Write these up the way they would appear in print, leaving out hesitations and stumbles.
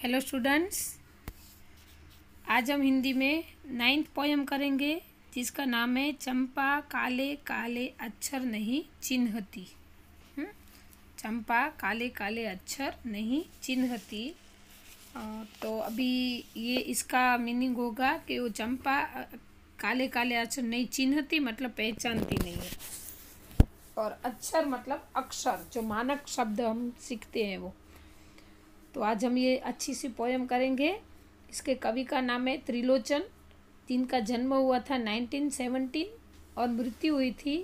Hello students, आज हम हिंदी में 9th पोयम करेंगे जिसका नाम है चंपा काले काले अक्षर नहीं चिन्हती। चंपा काले काले अक्षर नहीं चिन्हती। तो अभी ये इसका मीनिंग होगा कि वो चंपा काले काले अक्षर नहीं चिन्हती मतलब पहचानती नहीं है, और अक्षर मतलब अक्षर जो मानक शब्द हम सीखते हैं वो। तो आज हम ये अच्छी सी पोयम करेंगे। इसके कवि का नाम है त्रिलोचन, जिनका जन्म हुआ था 1917 और मृत्यु हुई थी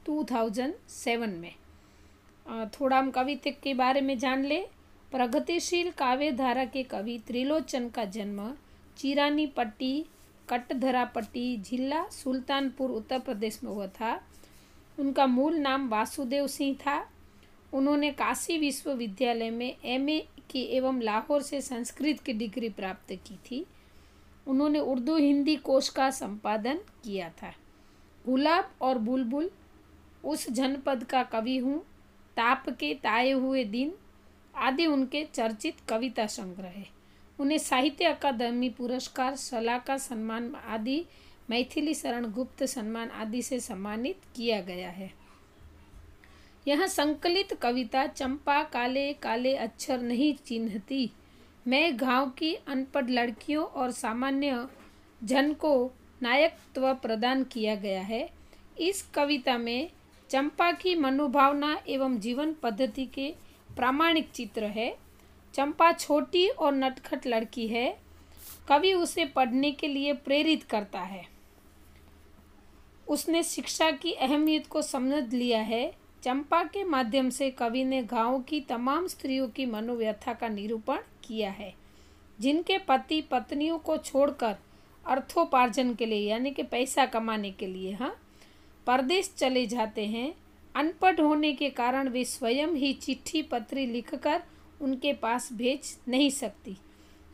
2007 में। थोड़ा हम कविता के बारे में जान ले। प्रगतिशील काव्य धारा के कवि त्रिलोचन का जन्म चिरानी पट्टी, कटधरा पट्टी जिला सुल्तानपुर उत्तर प्रदेश में हुआ था। उनका मूल नाम वासुदेव सिंह था। उन्होंने काशी विश्वविद्यालय में एमए की एवं लाहौर से संस्कृत की डिग्री प्राप्त की थी। उन्होंने उर्दू हिंदी कोश का संपादन किया था। गुलाब और बुलबुल, उस जनपद का कवि हूँ, ताप के ताए हुए दिन आदि उनके चर्चित कविता संग्रह है। उन्हें साहित्य अकादमी पुरस्कार, सलाका सम्मान आदि, मैथिली शरण गुप्त सम्मान आदि से सम्मानित किया गया है। यह संकलित कविता चंपा काले काले अक्षर नहीं चिन्हती मैं गांव की अनपढ़ लड़कियों और सामान्य जन को नायकत्व प्रदान किया गया है। इस कविता में चंपा की मनोभावना एवं जीवन पद्धति के प्रामाणिक चित्र है। चंपा छोटी और नटखट लड़की है। कवि उसे पढ़ने के लिए प्रेरित करता है। उसने शिक्षा की अहमियत को समझ लिया है। चंपा के माध्यम से कवि ने गांव की तमाम स्त्रियों की मनोव्यथा का निरूपण किया है, जिनके पति पत्नियों को छोड़कर अर्थोपार्जन के लिए यानी कि पैसा कमाने के लिए परदेश चले जाते हैं। अनपढ़ होने के कारण वे स्वयं ही चिट्ठी पत्री लिखकर उनके पास भेज नहीं सकती।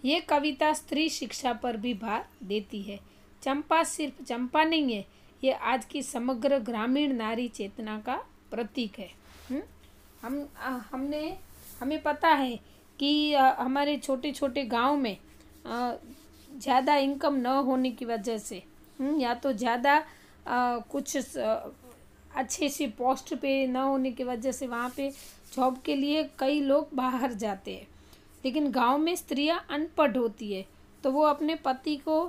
ये कविता स्त्री शिक्षा पर भी भार देती है। चंपा सिर्फ चंपा नहीं है, ये आज की समग्र ग्रामीण नारी चेतना का प्रतीक है। हमें पता है कि हमारे छोटे छोटे गांव में ज़्यादा इनकम न होने की वजह से या तो ज़्यादा कुछ अच्छे से पोस्ट पे न होने की वजह से वहाँ पे जॉब के लिए कई लोग बाहर जाते हैं। लेकिन गांव में स्त्रियां अनपढ़ होती है तो वो अपने पति को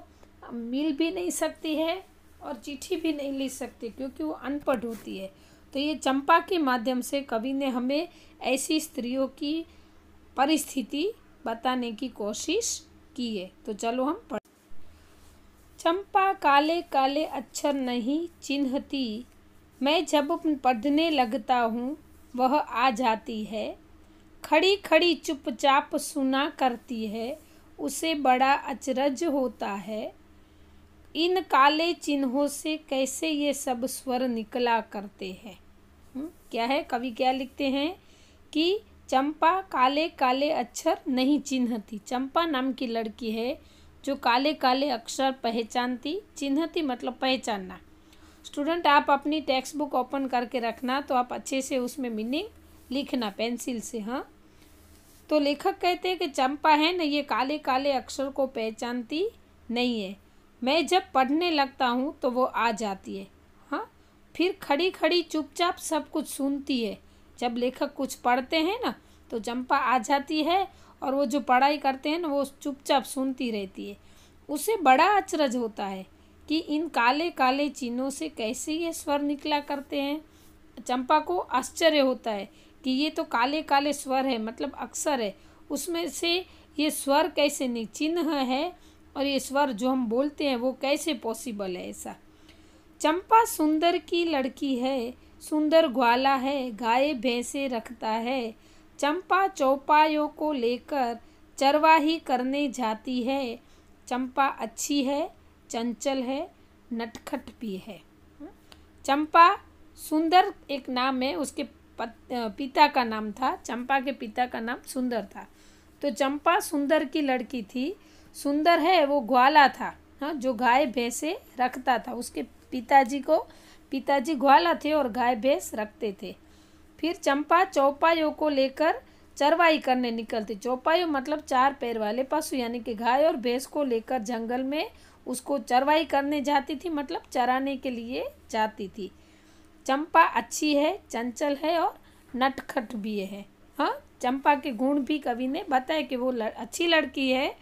मिल भी नहीं सकती है और चिट्ठी भी नहीं लिख सकती क्योंकि वो अनपढ़ होती है। तो ये चंपा के माध्यम से कवि ने हमें ऐसी स्त्रियों की परिस्थिति बताने की कोशिश की है। तो चलो हम पढ़। चंपा काले काले अक्षर नहीं चिन्हती मैं जब पढ़ने लगता हूँ वह आ जाती है। खड़ी खड़ी चुपचाप सुना करती है, उसे बड़ा अचरज होता है। इन काले चिन्हों से कैसे ये सब स्वर निकला करते हैं। क्या है, कवि क्या लिखते हैं कि चंपा काले काले अक्षर नहीं चिन्हती। चंपा नाम की लड़की है जो काले काले अक्षर पहचानती, चिन्हती मतलब पहचानना। स्टूडेंट, आप अपनी टेक्स्ट बुक ओपन करके रखना तो आप अच्छे से उसमें मीनिंग लिखना पेंसिल से। तो लेखक कहते हैं कि चंपा है ना, ये काले काले अक्षर को पहचानती नहीं है। मैं जब पढ़ने लगता हूँ तो वो आ जाती है। फिर खड़ी खड़ी चुपचाप सब कुछ सुनती है। जब लेखक कुछ पढ़ते हैं ना तो चंपा आ जाती है और वो जो पढ़ाई करते हैं ना वो चुपचाप सुनती रहती है। उसे बड़ा अचरज होता है कि इन काले काले चिन्हों से कैसे ये स्वर निकला करते हैं। चंपा को आश्चर्य होता है कि ये तो काले काले स्वर है मतलब अक्षर है, उसमें से ये स्वर कैसे नहीं, चिन्ह है और ये स्वर जो हम बोलते हैं वो कैसे पॉसिबल है ऐसा। चंपा सुंदर की लड़की है, सुंदर ग्वाला है, गाय भैंसे रखता है। चंपा चौपायों को लेकर चरवाही करने जाती है। चंपा अच्छी है, चंचल है, नटखट भी है। चंपा सुंदर एक नाम है, उसके पिता का नाम था, चंपा के पिता का नाम सुंदर था। तो चंपा सुंदर की लड़की थी। सुंदर है, वो ग्वाला था, जो गाय भैंसे रखता था। उसके पिताजी ग्वाला थे और गाय भैंस रखते थे। फिर चंपा चौपायों को लेकर चरवाई करने निकलती। चौपाई मतलब 4 पैर वाले पशु यानी कि गाय और भैंस को लेकर जंगल में उसको चरवाई करने जाती थी, मतलब चराने के लिए जाती थी। चंपा अच्छी है, चंचल है और नटखट भी है। हाँ, चंपा के गुण भी कवि ने बताया कि वो अच्छी लड़की है,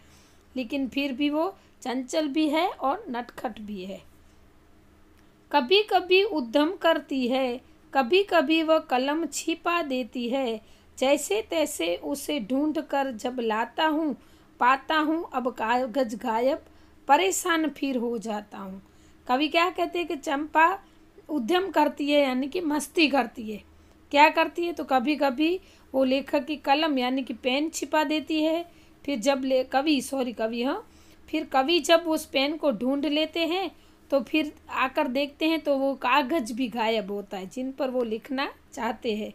लेकिन फिर भी वो चंचल भी है और नटखट भी है। कभी कभी उद्यम करती है, कभी कभी वह कलम छिपा देती है। जैसे तैसे उसे ढूंढ कर जब लाता हूँ, पाता हूँ अब कागज गायब, परेशान फिर हो जाता हूँ। कवि क्या कहते हैं कि चंपा उद्यम करती है यानी कि मस्ती करती है। क्या करती है? तो कभी कभी वो लेखक की कलम यानी कि पेन छिपा देती है। फिर जब कवि जब उस पेन को ढूंढ लेते हैं तो फिर आकर देखते हैं तो वो कागज भी गायब होता है जिन पर वो लिखना चाहते हैं।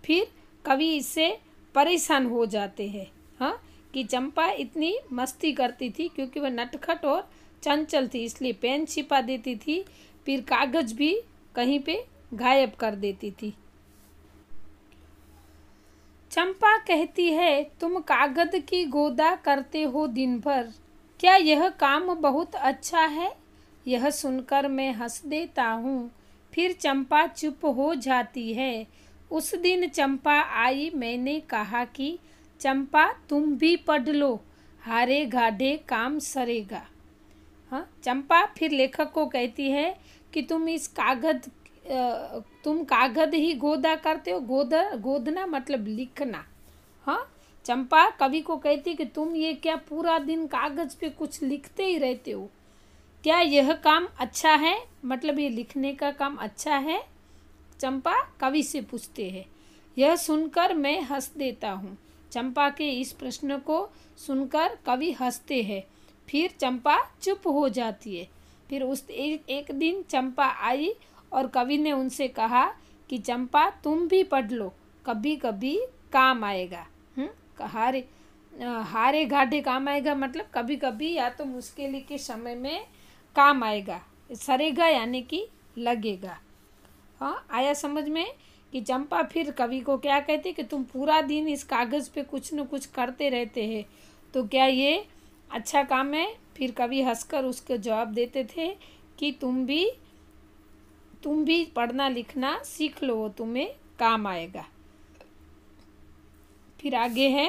फिर कवि इससे परेशान हो जाते हैं, हाँ, कि चंपा इतनी मस्ती करती थी क्योंकि वह नटखट और चंचल थी, इसलिए पेन छिपा देती थी, फिर कागज भी कहीं पे गायब कर देती थी। चंपा कहती है, तुम कागज की गोदा करते हो दिन भर, क्या यह काम बहुत अच्छा है? यह सुनकर मैं हंस देता हूँ। फिर चंपा चुप हो जाती है। उस दिन चंपा आई, मैंने कहा कि चंपा तुम भी पढ़ लो, हारे गाढ़े काम सरेगा। हाँ, चंपा फिर लेखक को कहती है कि तुम कागज ही गोदा करते हो। गोदना मतलब लिखना। हाँ, चंपा कवि को कहती कि तुम ये क्या पूरा दिन कागज पे कुछ लिखते ही रहते हो, क्या यह काम अच्छा है? मतलब ये लिखने का काम अच्छा है? चंपा कवि से पूछते हैं। यह सुनकर मैं हंस देता हूँ। चंपा के इस प्रश्न को सुनकर कवि हंसते हैं। फिर चंपा चुप हो जाती है। फिर एक दिन चंपा आई और कवि ने उनसे कहा कि चंपा तुम भी पढ़ लो, कभी कभी काम आएगा। हारे घाटे काम आएगा मतलब कभी कभी या तो मुश्किल के समय में काम आएगा। सरेगा यानी कि लगेगा। हाँ, आया समझ में कि चंपा फिर कवि को क्या कहती कि तुम पूरा दिन इस कागज़ पे कुछ न कुछ करते रहते हैं, तो क्या ये अच्छा काम है? फिर कवि हंसकर उसको जवाब देते थे कि तुम भी पढ़ना लिखना सीख लो, तुम्हें काम आएगा। फिर आगे है,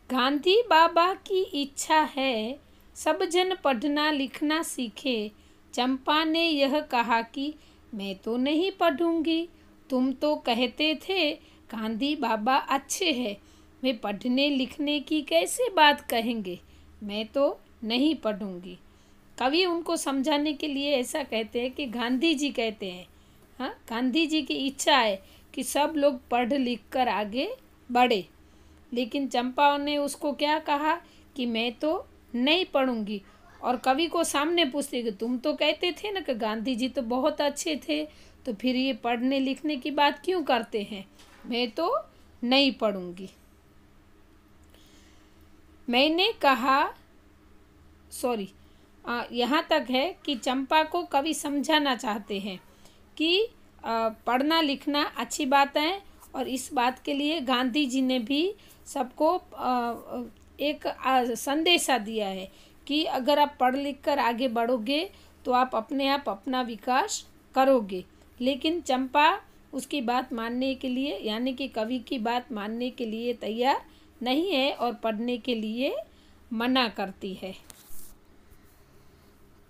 गांधी बाबा की इच्छा है सब जन पढ़ना लिखना सीखे। चंपा ने यह कहा कि मैं तो नहीं पढ़ूंगी, तुम तो कहते थे गांधी बाबा अच्छे हैं, वे पढ़ने लिखने की कैसे बात कहेंगे, मैं तो नहीं पढ़ूंगी। कवि उनको समझाने के लिए ऐसा कहते हैं कि गांधी जी कहते हैं, हाँ, गांधी जी की इच्छा है कि सब लोग पढ़ लिख कर आगे बढ़े, लेकिन चंपा ने उसको क्या कहा कि मैं तो नहीं पढ़ूंगी। और कवि को सामने पूछते कि तुम तो कहते थे ना कि गांधी जी तो बहुत अच्छे थे, तो फिर ये पढ़ने लिखने की बात क्यों करते हैं? मैं तो नहीं पढ़ूंगी। मैंने कहा यहाँ तक है कि चंपा को कवि समझाना चाहते हैं कि पढ़ना लिखना अच्छी बात है, और इस बात के लिए गांधी जी ने भी सबको एक संदेशा दिया है कि अगर आप पढ़ लिख कर आगे बढ़ोगे तो आप अपने आप अपना विकास करोगे। लेकिन चंपा उसकी बात मानने के लिए यानी कि कवि की बात मानने के लिए तैयार नहीं है और पढ़ने के लिए मना करती है।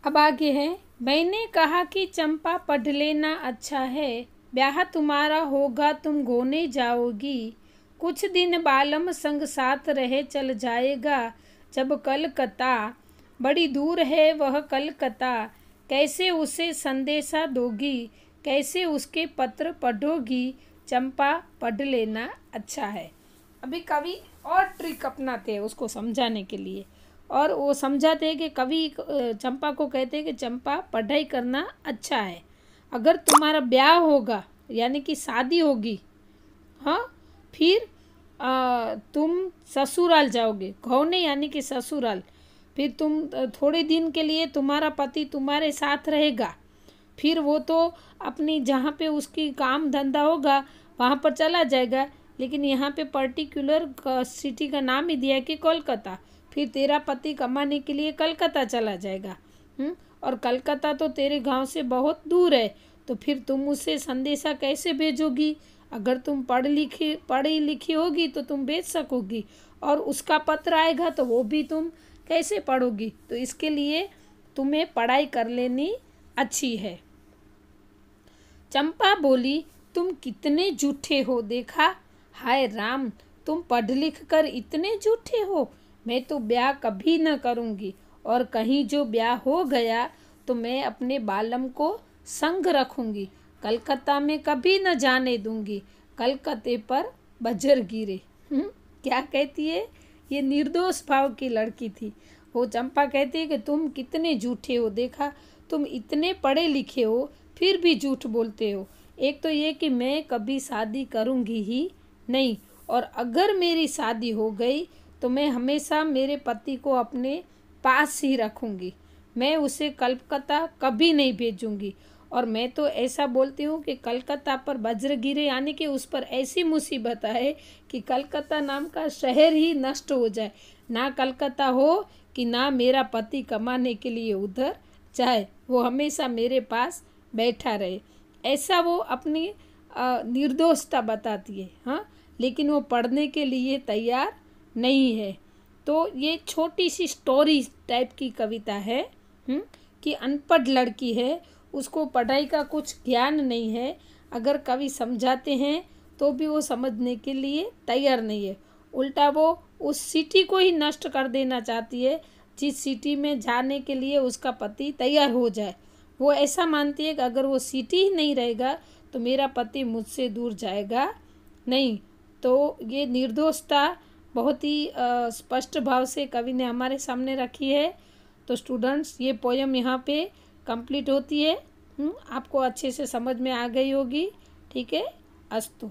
अब आगे है, मैंने कहा कि चंपा पढ़ लेना अच्छा है, ब्याह तुम्हारा होगा तुम गोने जाओगी, कुछ दिन बालम संग साथ रहे चल जाएगा, जब कलकत्ता बड़ी दूर है वह कलकत्ता, कैसे उसे संदेशा दोगी, कैसे उसके पत्र पढ़ोगी, चंपा पढ़ लेना अच्छा है। अभी कवि और ट्रिक अपनाते हैं उसको समझाने के लिए, और वो समझाते हैं कि कवि चंपा को कहते हैं कि चंपा पढ़ाई करना अच्छा है, अगर तुम्हारा ब्याह होगा यानी कि शादी होगी, हाँ, फिर तुम ससुराल जाओगे, गौने यानी कि ससुराल, फिर तुम थोड़े दिन के लिए तुम्हारा पति तुम्हारे साथ रहेगा, फिर वो तो अपनी जहाँ पे उसकी काम धंधा होगा वहाँ पर चला जाएगा, लेकिन यहाँ पे पर्टिकुलर सिटी का नाम ही दिया है कि कोलकाता। फिर तेरा पति कमाने के लिए कलकत्ता चला जाएगा। और कलकत्ता तो तेरे गांव से बहुत दूर है, तो फिर तुम उसे संदेशा कैसे भेजोगी? अगर तुम पढ़ी लिखी होगी तो तुम भेज सकोगी, और उसका पत्र आएगा तो वो भी तुम कैसे पढ़ोगी? तो इसके लिए तुम्हें पढ़ाई कर लेनी अच्छी है। चंपा बोली, तुम कितने झूठे हो देखा। हाय राम, तुम पढ़ लिख कर इतने झूठे हो। मैं तो ब्याह कभी न करूँगी, और कहीं जो ब्याह हो गया तो मैं अपने बालम को संग रखूँगी। कलकत्ता में कभी न जाने दूँगी, कलकत्ते पर बजर गिरे। क्या कहती है? ये निर्दोष भाव की लड़की थी। वो चंपा कहती है कि तुम कितने झूठे हो देखा, तुम इतने पढ़े लिखे हो फिर भी झूठ बोलते हो। एक तो ये कि मैं कभी शादी करूँगी ही नहीं, और अगर मेरी शादी हो गई तो मैं हमेशा मेरे पति को अपने पास ही रखूँगी। मैं उसे कलकत्ता कभी नहीं भेजूँगी। और मैं तो ऐसा बोलती हूँ कि कलकत्ता पर वज्र गिरे, यानी कि उस पर ऐसी मुसीबत आए कि कलकत्ता नाम का शहर ही नष्ट हो जाए। ना कलकत्ता हो कि ना मेरा पति कमाने के लिए उधर जाए, वो हमेशा मेरे पास बैठा रहे। ऐसा वो अपनी निर्दोषता बताती है। हाँ, लेकिन वो पढ़ने के लिए तैयार नहीं है। तो ये छोटी सी स्टोरी टाइप की कविता है कि अनपढ़ लड़की है, उसको पढ़ाई का कुछ ज्ञान नहीं है। अगर कवि समझाते हैं तो भी वो समझने के लिए तैयार नहीं है। उल्टा वो उस सिटी को ही नष्ट कर देना चाहती है जिस सिटी में जाने के लिए उसका पति तैयार हो जाए। वो ऐसा मानती है कि अगर वो सिटी ही नहीं रहेगा तो मेरा पति मुझसे दूर जाएगा नहीं। तो ये निर्दोषता बहुत ही स्पष्ट भाव से कवि ने हमारे सामने रखी है। तो स्टूडेंट्स, ये पोयम यहाँ पे कंप्लीट होती है। आपको अच्छे से समझ में आ गई होगी। ठीक है, अस्तु।